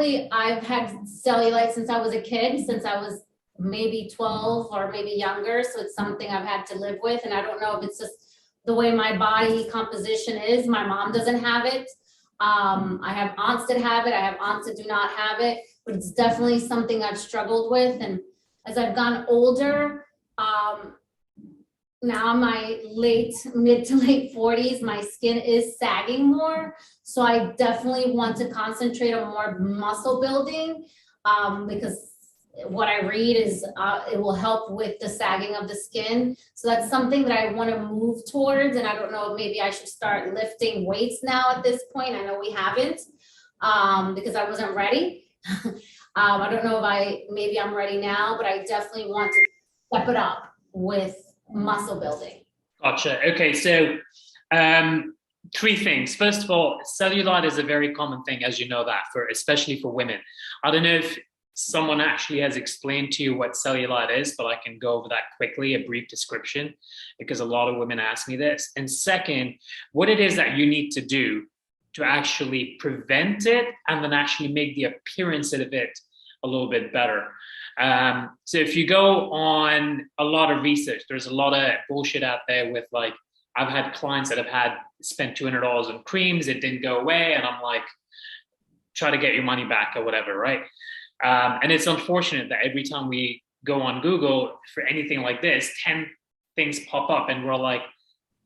I've had cellulite since I was a kid, since I was maybe 12 or maybe younger. So it's something I've had to live with. And I don't know if it's just the way my body composition is. My mom doesn't have it. I have aunts that have it. I have aunts that do not have it, but it's definitely something I've struggled with. And as I've gotten older, now my mid to late 40s, my skin is sagging more. So I definitely want to concentrate on more muscle building because what I read is it will help with the sagging of the skin. So that's something that I want to move towards. And I don't know, maybe I should start lifting weights now at this point. I know we haven't because I wasn't ready. I don't know if maybe I'm ready now, but I definitely want to step it up with muscle building. Gotcha. Okay, so three things. First of all, cellulite is a very common thing, as you know that, especially for women. I don't know if someone actually has explained to you what cellulite is, but I can go over that quickly, a brief description, because a lot of women ask me this. And second, what it is that you need to do to actually prevent it and then actually make the appearance of it a little bit better. So if you go on a lot of research, there's a lot of bullshit out there with like, I've had clients that have spent $200 on creams, it didn't go away. And I'm like, try to get your money back or whatever, right? And it's unfortunate that every time we go on Google for anything like this, 10 things pop up and we're like,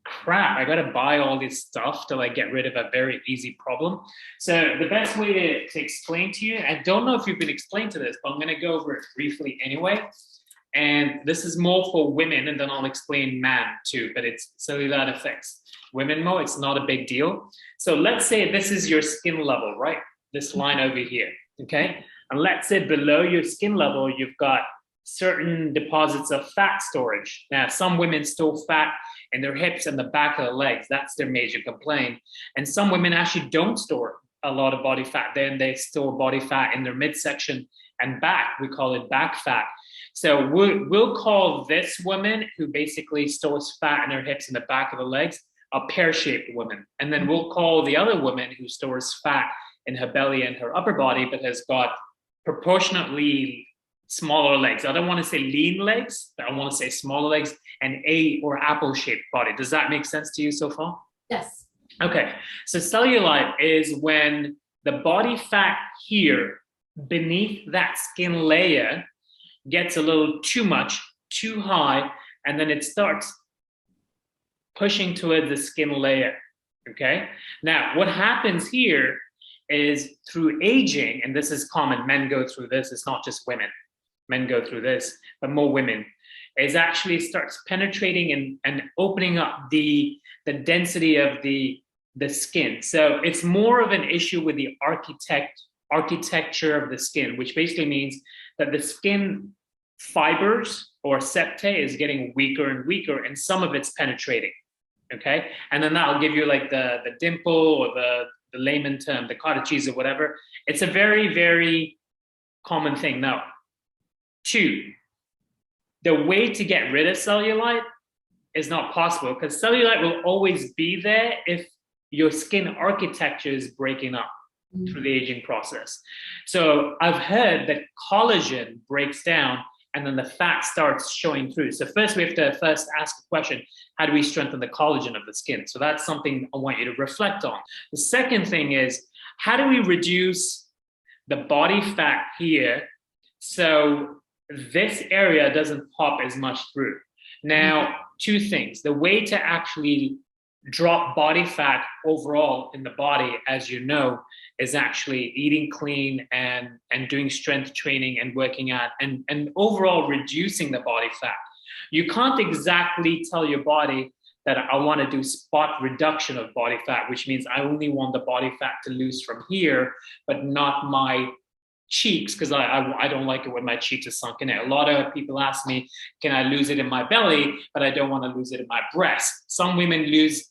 crap, I gotta buy all this stuff to like get rid of a very easy problem. So the best way to explain to you, I don't know if you've been explained to this, but I'm gonna go over it briefly anyway. And this is more for women, and then I'll explain man too, but it's cellulite effects. Women more, it's not a big deal. So let's say this is your skin level, right? This line over here, okay? And let's say below your skin level, you've got certain deposits of fat storage. Now, some women store fat in their hips and the back of the legs. That's their major complaint. And some women actually don't store a lot of body fat. Then they store body fat in their midsection and back. We call it back fat. So we'll call this woman who basically stores fat in her hips and the back of the legs a pear-shaped woman. And then we'll call the other woman who stores fat in her belly and her upper body but has got proportionately smaller legs. I don't want to say lean legs, but I want to say smaller legs and A or apple-shaped body. Does that make sense to you so far? Yes. Okay, so cellulite is when the body fat here beneath that skin layer gets a little too much, too high, and then it starts pushing towards the skin layer, okay? Now, what happens here is through aging, and this is common, men go through this, it's not just women, men go through this, but more women, is actually starts penetrating and opening up the density of the skin. So it's more of an issue with the architecture of the skin, which basically means that the skin fibers or septae is getting weaker and weaker, and some of it's penetrating, okay? And then that'll give you like the dimple or the layman term, the cottage cheese or whatever. It's a very, very common thing. Now, two, the way to get rid of cellulite is not possible because cellulite will always be there if your skin architecture is breaking up through the aging process. So I've heard that collagen breaks down and then the fat starts showing through. So first we have to ask a question, how do we strengthen the collagen of the skin? So that's something I want you to reflect on. The second thing is, how do we reduce the body fat here so this area doesn't pop as much through? Now, two things. The way to actually drop body fat overall in the body, as you know, is actually eating clean and doing strength training and working out and overall reducing the body fat. You can't exactly tell your body that I want to do spot reduction of body fat, which means I only want the body fat to lose from here, but not my cheeks, because I don't like it when my cheeks are sunken in. A lot of people ask me, can I lose it in my belly? But I don't want to lose it in my breast. Some women lose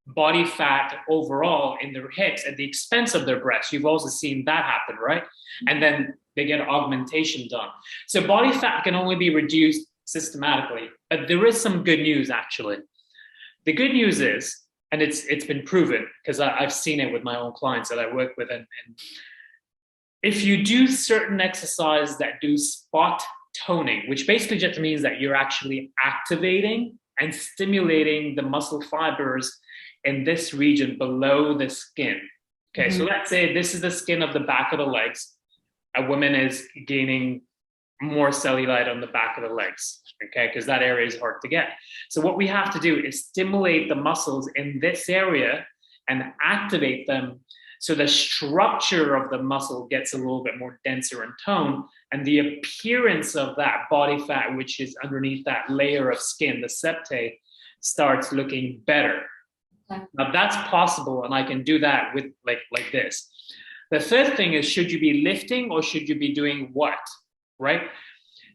body fat overall in their hips at the expense of their breasts. You've also seen that happen, right? And then they get augmentation done. So body fat can only be reduced systematically, but there is some good news actually. The good news is, and it's been proven because I've seen it with my own clients that I work with, and if you do certain exercises that do spot toning, which basically just means that you're actually activating and stimulating the muscle fibers in this region below the skin. Okay, so let's say this is the skin of the back of the legs. A woman is gaining more cellulite on the back of the legs, okay, because that area is hard to get. So what we have to do is stimulate the muscles in this area and activate them so the structure of the muscle gets a little bit more denser in tone, and the appearance of that body fat, which is underneath that layer of skin, the septate, starts looking better. Okay. Now that's possible, and I can do that with like this. The third thing is, should you be lifting or should you be doing what, right?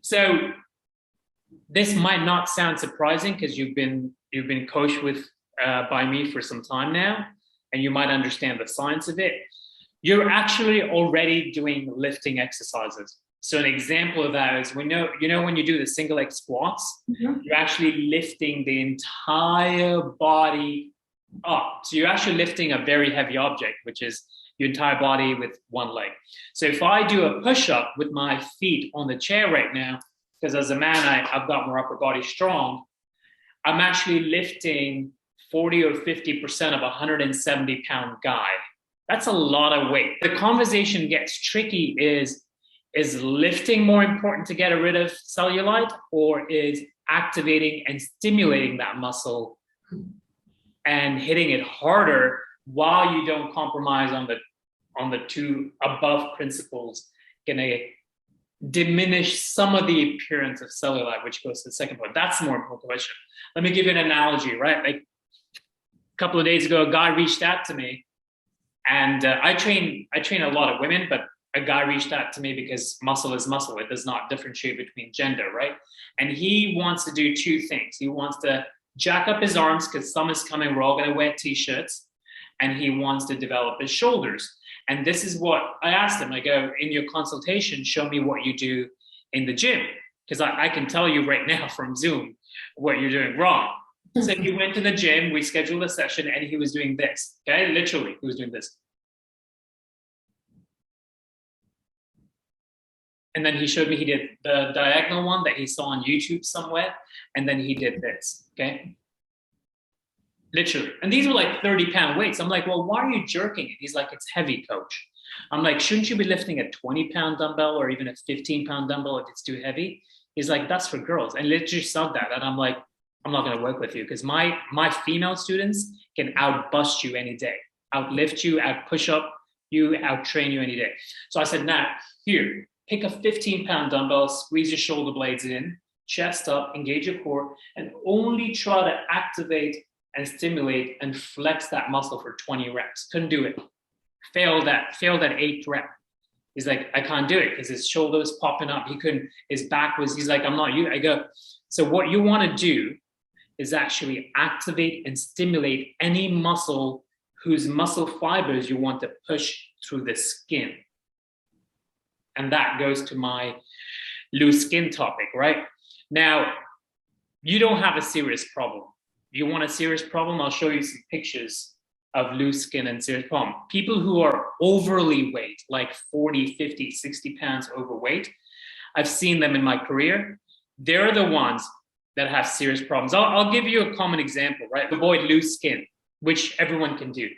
So this might not sound surprising because you've been coached with by me for some time now, and you might understand the science of it. You're actually already doing lifting exercises. So an example of that is, when you do the single leg squats, you're actually lifting the entire body up. So you're actually lifting a very heavy object, which is your entire body with one leg. So if I do a push-up with my feet on the chair right now, because as a man, I've got more upper body strong, I'm actually lifting 40 or 50% of a 170-pound guy. That's a lot of weight. The conversation gets tricky is lifting more important to get rid of cellulite, or is activating and stimulating that muscle and hitting it harder while you don't compromise on the two above principles gonna diminish some of the appearance of cellulite, which goes to the second point. That's the more important question. Let me give you an analogy, right? Like a couple of days ago, a guy reached out to me, and I train a lot of women, but a guy reached out to me because muscle is muscle. It does not differentiate between gender, right? And he wants to do two things. He wants to jack up his arms because summer's coming, we're all gonna wear t-shirts, and he wants to develop his shoulders. And this is what I asked him. I go, in your consultation, show me what you do in the gym, because I can tell you right now from Zoom what you're doing wrong. So he went to the gym, we scheduled a session, and he was doing this, okay? Literally, he was doing this. And then he showed me he did the diagonal one that he saw on YouTube somewhere, and then he did this, okay? Literally. And these were like 30-pound weights. I'm like, well, why are you jerking it? He's like, it's heavy, coach. I'm like, shouldn't you be lifting a 20-pound dumbbell or even a 15-pound dumbbell if it's too heavy? He's like, that's for girls. And literally said that. And I'm like, I'm not going to work with you, because my female students can outbust you any day, outlift you, out-push up you, out-train you any day. So I said, now, here, pick a 15-pound dumbbell, squeeze your shoulder blades in, chest up, engage your core, and only try to activate and stimulate and flex that muscle for 20 reps. Couldn't do it. Failed that 8th rep. He's like, I can't do it because his shoulder was popping up. He couldn't, his back was, he's like, I'm not you. I go, so what you want to do is actually activate and stimulate any muscle whose muscle fibers you want to push through the skin. And that goes to my loose skin topic, right? Now, you don't have a serious problem. You want a serious problem? I'll show you some pictures of loose skin and serious problem. People who are overly weight, like 40, 50, 60 pounds overweight, I've seen them in my career. They're the ones that have serious problems. I'll give you a common example, right? Avoid loose skin, which everyone can do.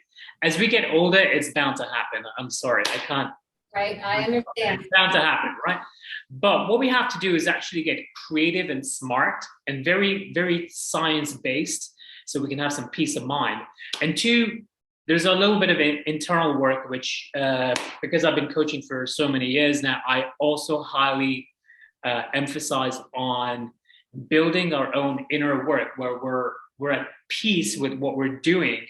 As we get older, it's bound to happen. I'm sorry, I can't. Right, I understand. It's bound to happen, right? But what we have to do is actually get creative and smart and very, very science-based, so we can have some peace of mind. And two, there's a little bit of internal work, which, because I've been coaching for so many years now, I also highly emphasize on building our own inner work, where we're at peace with what we're doing,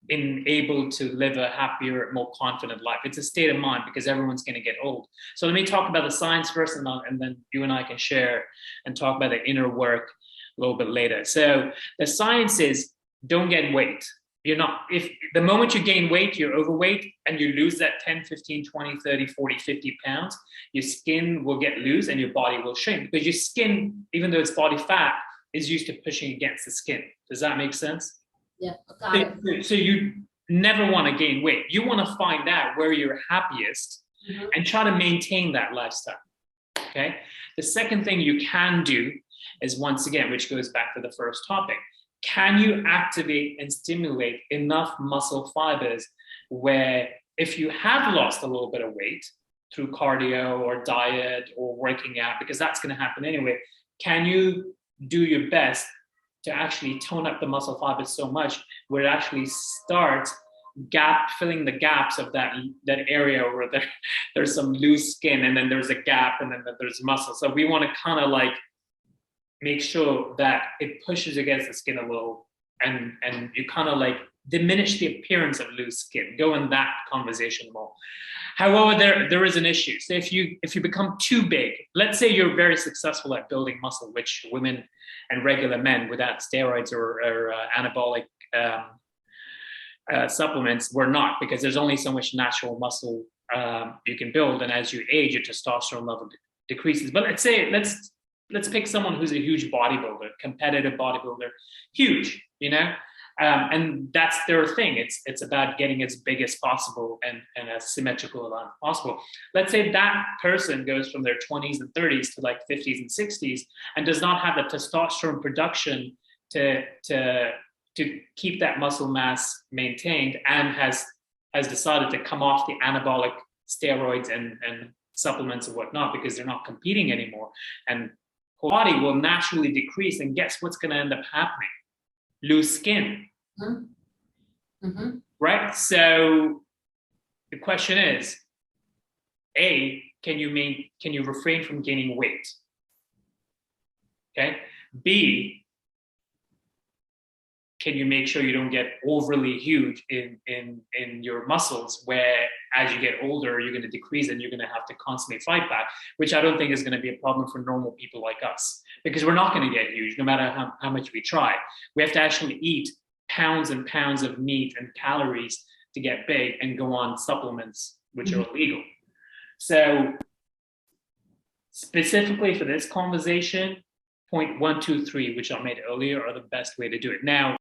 in able to live a happier, more confident life. It's a state of mind, because everyone's going to get old. So let me talk about the science first, and then you and I can share and talk about the inner work a little bit later. So the science is, don't gain weight. You're not, if the moment you gain weight, you're overweight, and you lose that 10, 15, 20, 30, 40, 50 pounds, your skin will get loose and your body will shrink, because your skin, even though it's body fat, is used to pushing against the skin. Does that make sense? Yeah, got it. So you never want to gain weight. You want to find out where you're happiest and try to maintain that lifestyle. Okay. The second thing you can do is, once again, which goes back to the first topic, can you activate and stimulate enough muscle fibers where if you have lost a little bit of weight through cardio or diet or working out, because that's going to happen anyway, can you do your best to actually tone up the muscle fibers so much where it actually starts filling the gaps of that area where there's some loose skin, and then there's a gap, and then there's muscle. So we want to kind of like make sure that it pushes against the skin a little, and you kind of like diminish the appearance of loose skin. Go in that conversation more. However, there is an issue. So if you become too big, let's say you're very successful at building muscle, which women and regular men without steroids or anabolic supplements were not, because there's only so much natural muscle you can build, and as you age, your testosterone level decreases. But let's pick someone who's a huge bodybuilder, competitive bodybuilder, huge, and that's their thing. It's about getting as big as possible and as symmetrical as possible. Let's say that person goes from their 20s and 30s to like 50s and 60s and does not have the testosterone production to keep that muscle mass maintained, and has decided to come off the anabolic steroids and supplements and whatnot because they're not competing anymore, and body will naturally decrease. And guess what's going to end up happening? Lose skin. Right? So the question is, A, can you refrain from gaining weight? Okay. B, can you make sure you don't get overly huge in your muscles, where as you get older, you're going to decrease and you're going to have to constantly fight back, which I don't think is going to be a problem for normal people like us, because we're not going to get huge no matter how much we try. We have to actually eat pounds and pounds of meat and calories to get big and go on supplements, which are illegal. So specifically for this conversation, point 1, 2, 3, which I made earlier, are the best way to do it. Now,